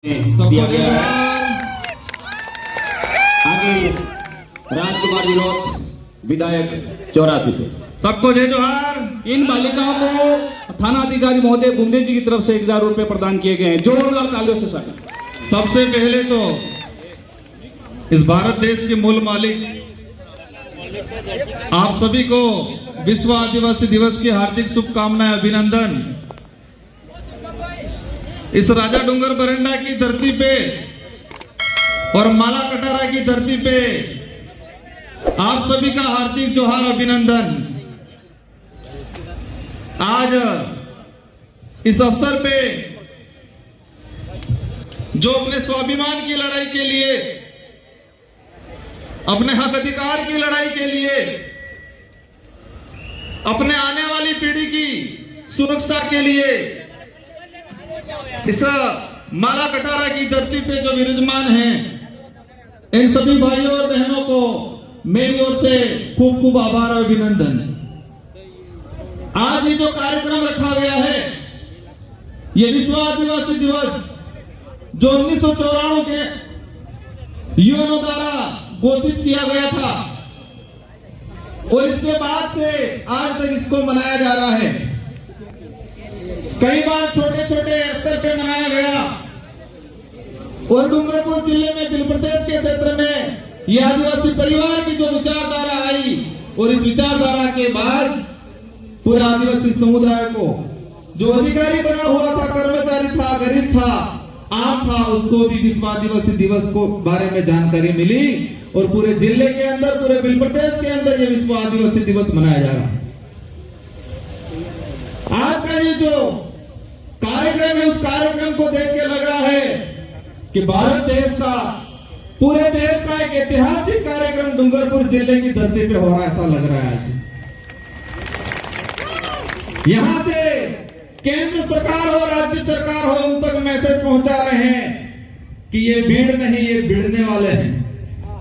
दिया गया है। आगे राजकुमार विनोद विधायक 84 से सबको जय जोहार। इन बालिकाओं को थाना अधिकारी महोदय बुंदे जी की तरफ से 1000 रुपए प्रदान किए गए हैं। जोरदार तालियों से स्वागत। सबसे पहले तो इस भारत देश के मूल मालिक आप सभी को विश्व आदिवासी दिवस की हार्दिक शुभकामनाएं, अभिनंदन। इस राजा डूंगर बरंडा की धरती पे और माला कटारा की धरती पे आप सभी का हार्दिक जोहार, अभिनंदन। आज इस अवसर पे जो अपने स्वाभिमान की लड़ाई के लिए, अपने हक अधिकार की लड़ाई के लिए, अपने आने वाली पीढ़ी की सुरक्षा के लिए इस माला कटारा की धरती पे जो विराजमान हैं, इन सभी भाइयों और बहनों को मेरी ओर से खूब खूब आभार और अभिनंदन। आज ये जो कार्यक्रम रखा गया है, ये विश्व आदिवासी दिवस जो 1994 के यूएनओ द्वारा घोषित किया गया था और इसके बाद से आज तक इसको मनाया जा रहा है। कई बार छोटे छोटे स्तर पे मनाया गया और डूंगरपुर जिले में बिल प्रदेश के क्षेत्र में ये आदिवासी परिवार की जो विचारधारा आई और इस विचारधारा के बाद पूरे आदिवासी समुदाय को जो अधिकारी बना हुआ था, कर्मचारी था, गरीब था, आम था, उसको भी विश्व आदिवासी दिवस को बारे में जानकारी मिली और पूरे जिले के अंदर, पूरे बिल प्रदेश के अंदर ये विश्व आदिवासी दिवस मनाया जा रहा है। आज का ये जो कार्यक्रम है, उस कार्यक्रम को देख के लग रहा है कि भारत देश का, पूरे देश का एक ऐतिहासिक कार्यक्रम डूंगरपुर जिले की धरती पे हो रहा है, ऐसा लग रहा है। यहां से केंद्र सरकार हो, राज्य सरकार हो, उन तक मैसेज पहुंचा रहे हैं कि ये भीड़ नहीं, ये भिड़ने वाले हैं।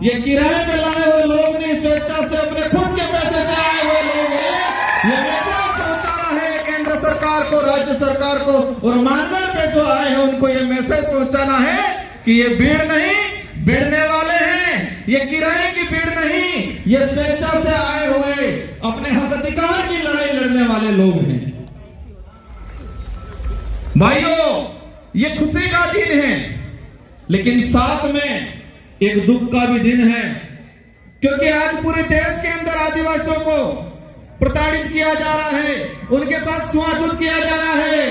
ये किराए पे लाए हुए लोग नहीं, स्वेच्छा से अपने खुद के पैसे से आए हुए लोग हैं। ये मैसेज पहुंचाना है केंद्र सरकार को, राज्य सरकार को, और मानवर पे जो आए हैं उनको ये मैसेज पहुंचाना है कि ये भीड़ नहीं, भिड़ने वाले हैं। ये किराए की भीड़ नहीं, ये स्वेच्छा से आए हुए अपने हक अधिकार की लड़ाई लड़ने वाले लोग हैं। भाइयों, ये खुशी का दिन है, लेकिन साथ में एक दुख का भी दिन है, क्योंकि आज पूरे देश के अंदर आदिवासियों को प्रताड़ित किया जा रहा है, उनके साथ छुआछूत किया जा रहा है,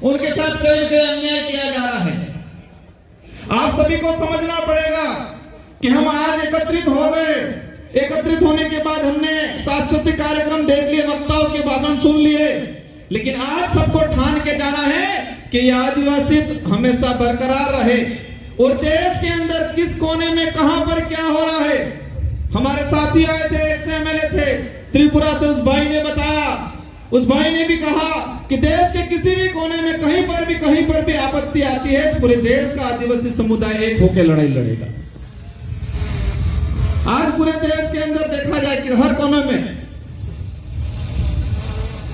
उनके साथ कई अन्याय किया जा रहा है। आप सभी को समझना पड़ेगा कि हम आज एकत्रित हो गए। एकत्रित होने के बाद हमने सांस्कृतिक कार्यक्रम देख लिए, वक्ताओं के भाषण सुन लिए, लेकिन आज सबको ठान के जाना है कि यह आदिवासी हमेशा बरकरार रहे और देश के अंदर किस कोने में कहां पर क्या हो रहा है। हमारे साथी आए थे, एक एमएलए थे त्रिपुरा से, उस भाई ने बताया, उस भाई ने भी कहा कि देश के किसी भी कोने में कहीं पर भी आपत्ति आती है तो पूरे देश का आदिवासी समुदाय एक होकर लड़ाई लड़ेगा। आज पूरे देश के अंदर देखा जाए कि हर कोने में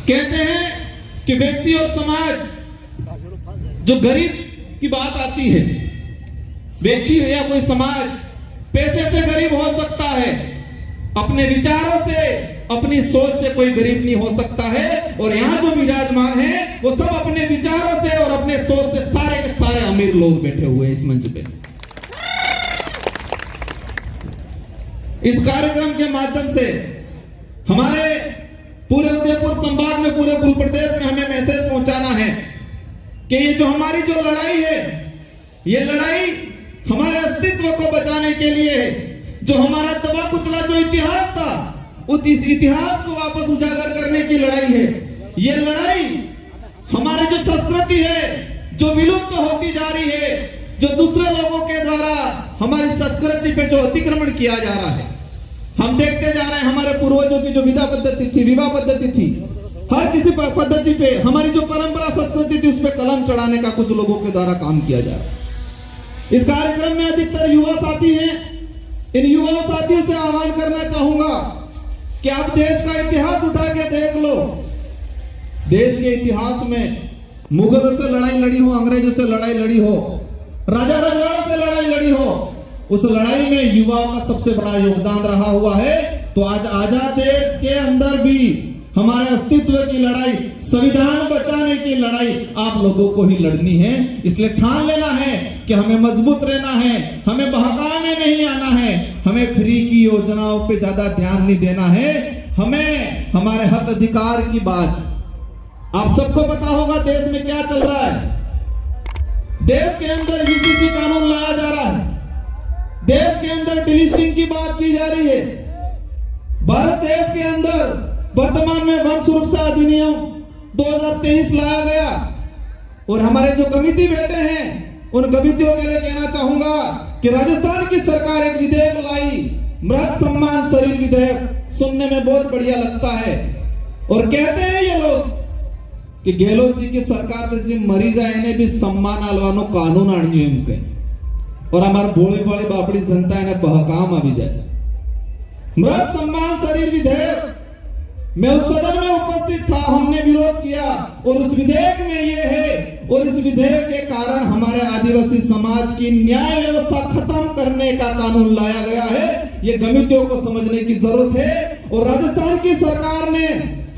कहते हैं कि व्यक्ति और समाज, जो गरीब की बात आती है, व्यक्ति या कोई समाज पैसे से गरीब हो सकता है, अपने विचारों से, अपनी सोच से कोई गरीब नहीं हो सकता है। और यहाँ जो विराजमान है वो सब अपने विचारों से और अपने सोच से सारे के सारे अमीर लोग बैठे हुए हैं इस मंच पे। इस कार्यक्रम के माध्यम से हमारे पूरे उदयपुर संभाग में, पूरे पूरे प्रदेश में हमें मैसेज पहुंचाना है कि ये जो हमारी जो लड़ाई है, ये लड़ाई हमारे अस्तित्व को बचाने के लिए है। जो हमारा दबा कुचला जो इतिहास था, उस इतिहास को वापस उजागर करने की लड़ाई है। ये लड़ाई हमारी जो संस्कृति है, जो विलुप्त होती जा रही है, जो दूसरे लोगों के द्वारा हमारी संस्कृति पे जो अतिक्रमण किया जा रहा है। हम देखते जा रहे हैं हमारे पूर्वजों की जो विवाह पद्धति थी, हर किसी पद्धति पे हमारी जो परंपरा संस्कृति थी, उस पर कलम चढ़ाने का कुछ लोगों के द्वारा काम किया जा रहा है। इस कार्यक्रम में अधिकतर युवा साथी हैं। इन युवा साथियों से आह्वान करना चाहूंगा कि आप देश का इतिहास उठा के देख लो। देश के इतिहास में मुगलों से लड़ाई लड़ी हो, अंग्रेजों से लड़ाई लड़ी हो, राजा रजवाड़ों से लड़ाई लड़ी हो, उस लड़ाई में युवाओं का सबसे बड़ा योगदान रहा हुआ है। तो आज आजाद देश के अंदर भी हमारे अस्तित्व की लड़ाई, संविधान बचाने की लड़ाई आप लोगों को ही लड़नी है। इसलिए ठान लेना है कि हमें मजबूत रहना है, हमें बहकाने नहीं आना है, हमें फ्री की योजनाओं पे ज्यादा ध्यान नहीं देना है, हमें हमारे हक अधिकार की बात। आप सबको पता होगा देश में क्या चल रहा है। देश के अंदर यूसीसी कानून लाया जा रहा है, देश के अंदर डिलिस्टिंग की बात की जा रही है। भारत देश के अंदर वर्तमान में वन सुरक्षा अधिनियम 2023 लाया गया और हमारे जो कमिटी बैठे हैं उन कमिटियों के लिए कहना चाहूंगा कि राजस्थान की सरकार एक विधेयक लाई, मृत सम्मान शरीर विधेयक। सुनने में बहुत बढ़िया लगता है और कहते हैं ये लोग कि गहलोत जी की सरकार में जी मरी जाए इन्हें भी सम्मान आलवानो कानून आनी है उनके, और हमारे भोले भाले बापड़ी जनता इन्हें बहकाम आ भी जाए। मृत सम्मान शरीर विधेयक, मैं उस सदन में उपस्थित था, हमने विरोध किया और उस विधेयक में ये है, और इस विधेयक के कारण हमारे आदिवासी समाज की न्याय व्यवस्था खत्म करने का कानून लाया गया है। ये कमिटियों को समझने की जरूरत है। और राजस्थान की सरकार ने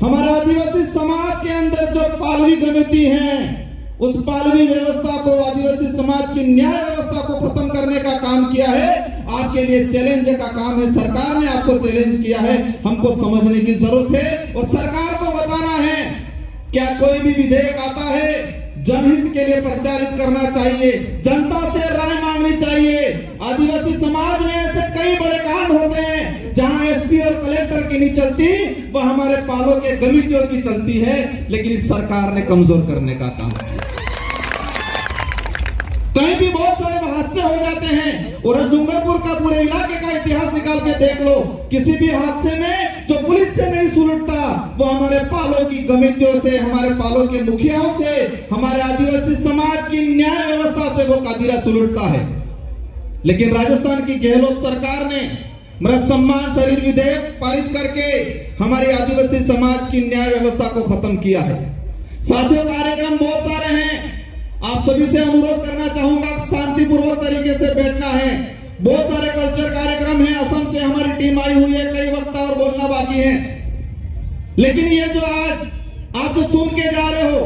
हमारे आदिवासी समाज के अंदर जो पालवी कमेटी है, उस पालवी व्यवस्था को, आदिवासी समाज की न्याय व्यवस्था को खत्म करने का काम किया है। आपके लिए चैलेंज का काम है, सरकार ने आपको चैलेंज किया है, हमको समझने की जरूरत है और सरकार को बताना है। क्या कोई भी विधेयक आता है जनहित के लिए प्रचारित करना चाहिए, जनता से राय मांगनी चाहिए। आदिवासी समाज में ऐसे कई बड़े कांड होते हैं जहां एसपी और कलेक्टर की नहीं चलती, वह हमारे पालों के कमिटियों की चलती है, लेकिन इस सरकार ने कमजोर करने का काम किया। कहीं भी बहुत सारे हादसे हो जाते हैं और डूंगरपुर का पूरे इलाके का इतिहास निकाल के देख लो, किसी भी हादसे में जो पुलिस से नहीं सुलटता वो हमारे पालों की कमेटियों से, हमारे पालों के मुखियाओं से, हमारे आदिवासी समाज की न्याय व्यवस्था से वो कादिरा सुलटता है। लेकिन राजस्थान की गहलोत सरकार ने मृत सम्मान शरीर विधेयक पारित करके हमारी आदिवासी समाज की न्याय व्यवस्था को खत्म किया है। साथियों, कार्यक्रम बहुत सारे हैं, आप सभी से अनुरोध करना चाहूंगा शांतिपूर्वक तरीके से बैठना है। बहुत सारे कल्चर कार्यक्रम हैं, असम से हमारी टीम आई हुई है, कई वक्ता और बोलना बाकी है। लेकिन ये जो आज आप जो सुन के जा रहे हो,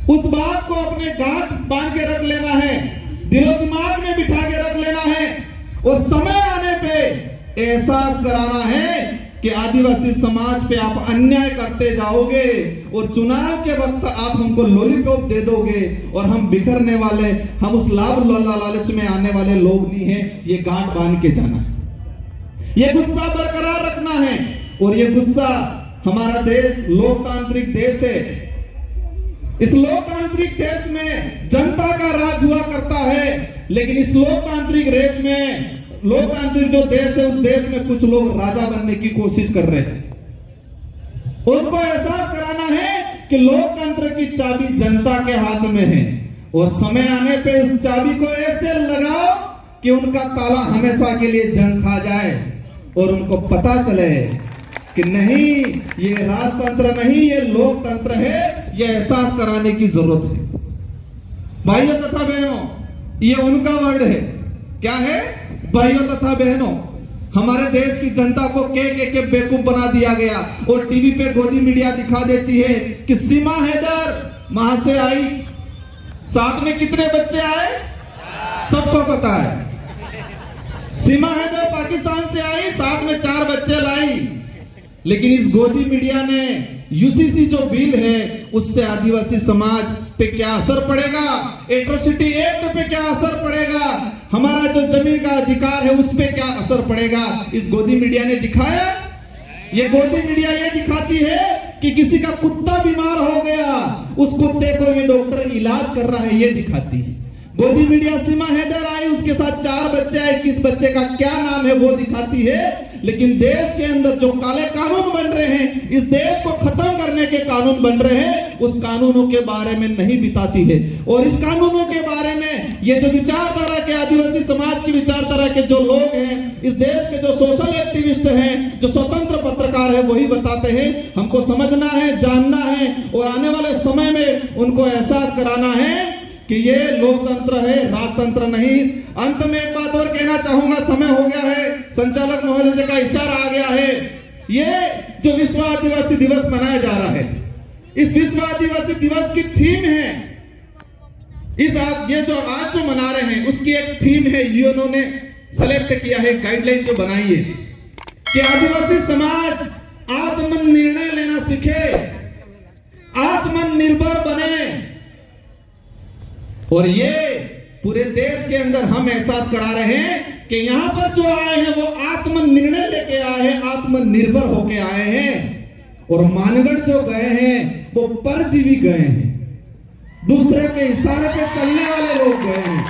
उस बात को अपने गांठ बांध के रख लेना है, दिलो दिमाग में बिठा के रख लेना है और समय आने पे एहसास कराना है कि आदिवासी समाज पे आप अन्याय करते जाओगे और चुनाव के वक्त आप हमको लॉलीपॉप दे दोगे और हम बिखरने वाले, हम उस लाभ लालच में आने वाले लोग नहीं हैं। ये गांठ बांध के जाना है, ये गुस्सा बरकरार रखना है। और ये गुस्सा, हमारा देश लोकतांत्रिक देश है, इस लोकतांत्रिक देश में जनता का राज हुआ करता है, लेकिन इस लोकतांत्रिक देश में, लोकतांत्रिक जो देश है, उस देश में कुछ लोग राजा बनने की कोशिश कर रहे हैं। उनको एहसास कराना है कि लोकतंत्र की चाबी जनता के हाथ में है और समय आने पे उस चाबी को ऐसे लगाओ कि उनका ताला हमेशा के लिए जंग खा जाए और उनको पता चले कि नहीं, ये राजतंत्र नहीं, ये लोकतंत्र है। ये एहसास कराने की जरूरत है। भाइयों तथा बहनों, ये उनका वर्ड है। क्या है? भाइयों तथा बहनों, हमारे देश की जनता को के बेवकूफ बना दिया गया और टीवी पे गोदी मीडिया दिखा देती है कि सीमा हैदर वहां से आई, साथ में कितने बच्चे आए सबको पता है। सीमा हैदर पाकिस्तान से आई, साथ में 4 बच्चे लाई। लेकिन इस गोदी मीडिया ने यूसीसी जो बिल है उससे आदिवासी समाज पे क्या असर पड़ेगा, एट्रोसिटी एक्ट पे क्या असर पड़ेगा, हमारा जो जमीन का अधिकार है उस पे क्या असर पड़ेगा, इस गोदी मीडिया ने दिखाया। ये गोदी मीडिया ये दिखाती है कि किसी का कुत्ता बीमार हो गया, उस कुत्ते को ये डॉक्टर इलाज कर रहा है, ये दिखाती है गोदी मीडिया। सीमा हैदर आई, उसके साथ 4 बच्चे आए, किस बच्चे का क्या नाम है वो दिखाती है। लेकिन देश के अंदर जो काले कानून बन रहे हैं, इस देश को खत्म करने के कानून बन रहे हैं, उस कानूनों के बारे में नहीं बताती है। और इस कानूनों के बारे में ये जो विचारधारा के, आदिवासी समाज की विचारधारा के जो लोग हैं, इस देश के जो सोशल एक्टिविस्ट हैं, जो स्वतंत्र पत्रकार है, वही बताते हैं। हमको समझना है, जानना है और आने वाले समय में उनको एहसास कराना है कि ये लोकतंत्र है, राजतंत्र नहीं। अंत में एक बात और कहना चाहूंगा, समय हो गया है, संचालक महोदय का इशारा आ गया है। ये जो विश्व आदिवासी दिवस मनाया जा रहा है, इस विश्व आदिवासी दिवस की थीम है, ये जो आज जो मना रहे हैं उसकी एक थीम है, यूएनओ ने सेलेक्ट किया है, गाइडलाइन जो बनाई है कि आदिवासी समाज आत्मनिर्णय लेना सीखे, आत्मनिर्भर बने। और ये पूरे देश के अंदर हम एहसास करा रहे हैं कि यहां पर जो आए हैं वो आत्मनिर्णय लेके आए हैं, आत्मनिर्भर होके आए हैं। और मानगढ़ जो गए हैं वो परजीवी गए हैं, दूसरे के इशारे पे चलने वाले लोग गए हैं।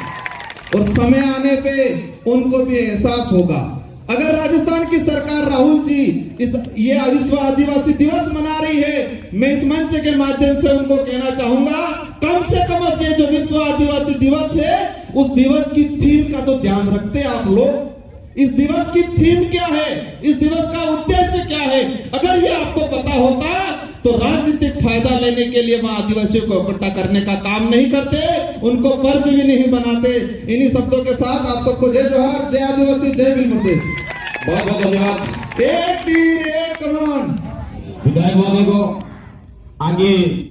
और समय आने पे उनको भी एहसास होगा। अगर राजस्थान की सरकार, राहुल जी, ये विश्व आदिवासी दिवस मना रही है, मैं इस मंच के माध्यम से उनको कहना चाहूंगा, कम से कम ये जो विश्व आदिवासी दिवस है उस दिवस की थीम का तो ध्यान रखते आप लोग। इस दिवस की थीम क्या है, इस दिवस का उद्देश्य क्या है, अगर ये आपको पता होता तो राजनीतिक फायदा लेने के लिए वहां आदिवासियों को इकट्ठा करने का काम नहीं करते, उनको कर्ज भी नहीं बनाते। इन्हीं शब्दों के साथ आप सबको जय जोहार, जय आदिवासी, जय भील प्रदेश। बहुत बहुत धन्यवाद एक तीर एक कमान। विधायक महोदय को आगे